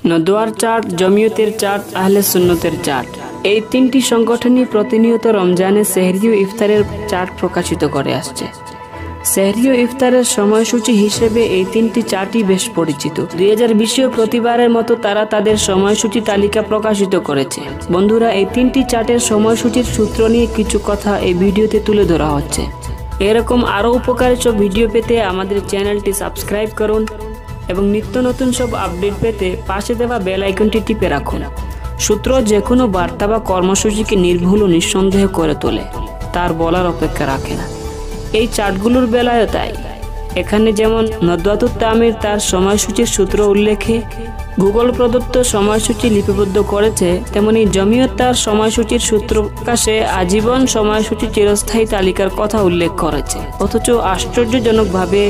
নদওয়ার chart, জমিয়তের chart, আহলে সুন্নতের chart, এই তিনটি সংগঠনই প্রতিনিয়ত রমজানে সেহরি ও ইফতারের চার্ট প্রকাশিত করে আসছে। সেহরি ও ইফতারের সময়সূচি হিসেবে এই তিনটি চার্টই বেশ পরিচিত। 2020 প্রতিবারের মতো তারা তাদের সময়সূচি তালিকা প্রকাশিত করেছে। বন্ধুরা, এই তিনটি চার্টের সময়সূচির সূত্র নিয়ে কিছু কথা এই ভিডিওতে তুলে ধরা হচ্ছে। এরকম আরও উপকারী সব ভিডিও পেতে আমাদের চ্যানেলটি সাবস্ক্রাইব করুন এবং নিত্য নতুন সব আপডেট পেতে পাশে দেওয়া বেল আইকনটি টিপে রাখুন। সূত্র যে কোনো বার্তা বা কর্মসূচিকে নির্ভুল ও নিঃসন্দেহ করে তোলে, তার বলার অপেক্ষা রাখে না। এই চার্টগুলোর বেলায়ও তাই। এখানে যেমন নদওয়াতুত তামির তার সময়সূচির সূত্র উল্লেখে গুগল প্রদত্ত সময়সূচি লিপিবদ্ধ করেছে, তেমনি জমিয়ত তার সময়সূচির সূত্র প্রকাশে আজীবন সময়সূচি চিরস্থায়ী তালিকার কথা উল্লেখ করেছে। অথচ আশ্চর্যজনকভাবে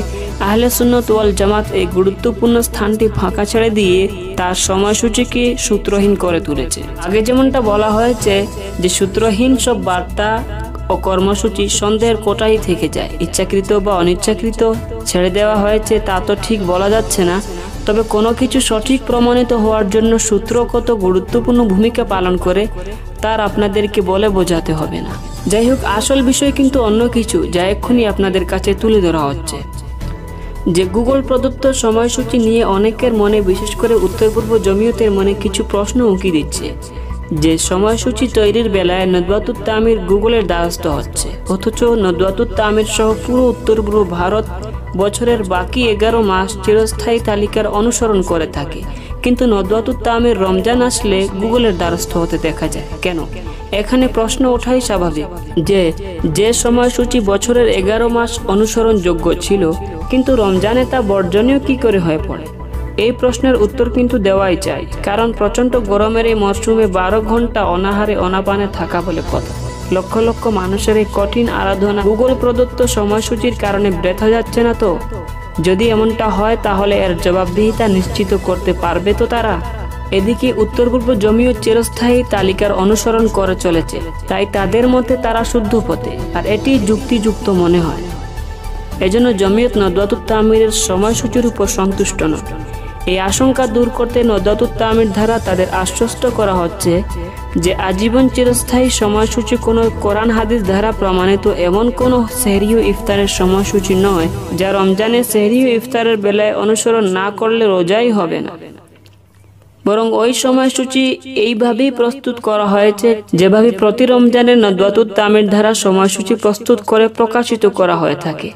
আহলে সুন্নাত ওয়াল জামাত এই গুরুত্বপূর্ণ স্থানটি ফাঁকা ছেড়ে দিয়ে তার সময়সূচিকে সূত্রহীন করে তুলেছে। আগে যেমনটা বলা হয়েছে যে সূত্রহীন সব বার্তা ও কর্মসূচি সন্দেহের কোটাই থেকে যায়, ইচ্ছাকৃত বা অনিচ্ছাকৃত ছেড়ে দেওয়া হয়েছে তা তো ঠিক বলা যাচ্ছে না। তবে কোনো কিছু সঠিক প্রমাণিত হওয়ার জন্য সূত্র কত গুরুত্বপূর্ণ ভূমিকা পালন করে তার আপনাদেরকে বলে বোঝাতে হবে না। যাই হোক, আসল বিষয় কিন্তু অন্য কিছু, যা এক্ষুনি আপনাদের কাছে তুলে ধরা হচ্ছে। যে গুগল প্রদত্ত সময়সূচি নিয়ে অনেকের মনে, বিশেষ করে উত্তর পূর্ব জমিয়তের মনে কিছু প্রশ্ন উঁকি দিচ্ছে যে সময়সূচি তৈরির বেলায় নদওয়াতুত তামির গুগলের দ্বারস্থ হচ্ছে, অথচ নদওয়াতুত তামির সহ পুরো উত্তর পূর্ব ভারত বছরের বাকি 11 মাস চিরস্থায়ী তালিকার অনুসরণ করে থাকে, কিন্তু নদওয়াতুত তামির রমজান আসলে গুগলের দ্বারস্থ হতে দেখা যায় কেন? এখানে প্রশ্ন ওঠাই স্বাভাবিক যে সময়সূচি বছরের 11 মাস অনুসরণযোগ্য ছিল, কিন্তু রমজানে তা বর্জনীয় কি করে হয়ে পড়ে? এই প্রশ্নের উত্তর কিন্তু দেওয়াই চাই, কারণ প্রচণ্ড গরমের এই মরশুমে 12 ঘন্টা অনাহারে অনাপানে থাকা বলে কথা। লক্ষ লক্ষ মানুষের এই কঠিন আরাধনা গুগল প্রদত্ত সময়সূচির কারণে বৃথা যাচ্ছে না তো? যদি এমনটা হয় তাহলে এর জবাবদিহিতা নিশ্চিত করতে পারবে তো তারা? এদিকে উত্তর পূর্ব জমিয়ত চিরস্থায়ী তালিকার অনুসরণ করে চলেছে, তাই তাদের মতে তারা শুদ্ধ পথে, আর এটি যুক্তিযুক্ত মনে হয়। এজন্য জমিয়ত নদওয়াতুত তামিরের সময়সূচির উপর সন্তুষ্ট নয়। এই আশঙ্কা দূর করতে নদওয়াতুত তামির দ্বারা তাদের আশ্বস্ত করা হচ্ছে যে আজীবন চিরস্থায়ী সময়সূচি কোনো কোরআন হাদিস দ্বারা প্রমাণিত এমন কোনো সেহরি ও ইফতারের সময়সূচি নয় যা রমজানে সেহরি ও ইফতারের বেলায় অনুসরণ না করলে রোজাই হবে না, বরং ওই সময়সূচি এইভাবেই প্রস্তুত করা হয়েছে যেভাবে প্রতি রমজানের নদওয়াতুত তামির দ্বারা সময়সূচি প্রস্তুত করে প্রকাশিত করা হয়ে থাকে।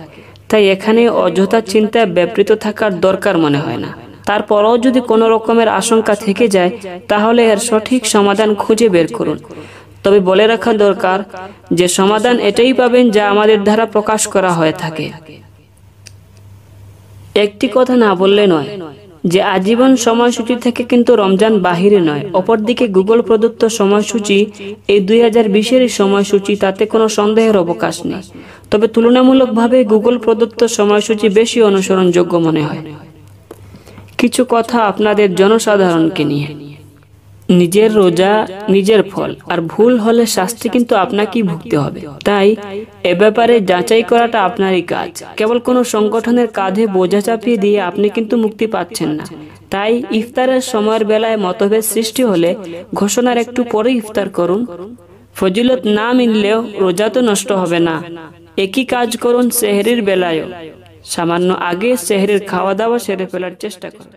তাই এখানে অযথা চিন্তায় ব্যাপৃত থাকার দরকার মনে হয় না। তারপরও যদি কোনো রকমের আশঙ্কা থেকে যায় তাহলে এর সঠিক সমাধান খুঁজে বের করুন। তবে বলে রাখা দরকার যে সমাধান এটাই পাবেন যা আমাদের দ্বারা প্রকাশ করা হয়ে থাকে। একটি কথা না বললে নয় যে আজীবন সময়সূচি থেকে কিন্তু রমজান বাহিরে নয়। অপরদিকে গুগল প্রদত্ত সময়সূচি এই 2020-এর সময়সূচি, তাতে কোনো সন্দেহের অবকাশ নেই। তবে তুলনামূলকভাবে গুগল প্রদত্ত সময়সূচি বেশি অনুসরণযোগ্য মনে হয়। কিছু কথা আপনাদের জনসাধারণকে নিয়ে। নিজের রোজা নিজের ফল, আর ভুল হলে শাস্তি কিন্তু আপনাকেই ভুগতে হবে। তাই এ ব্যাপারে যাচাই করাটা আপনারই কাজ। কেবল কোনো সংগঠনের কাঁধে বোঝা চাপিয়ে দিয়ে আপনি কিন্তু মুক্তি পাচ্ছেন না। তাই ইফতারের সময়ের বেলায় মতভেদ সৃষ্টি হলে ঘোষণার একটু পরে ইফতার করুন। ফজিলত না মিললেও রোজা তো নষ্ট হবে না। একই কাজ করুন সেহরির বেলায়ও। সামান্য আগে সেহরির খাওয়া দাওয়া সেরে ফেলার চেষ্টা করুন।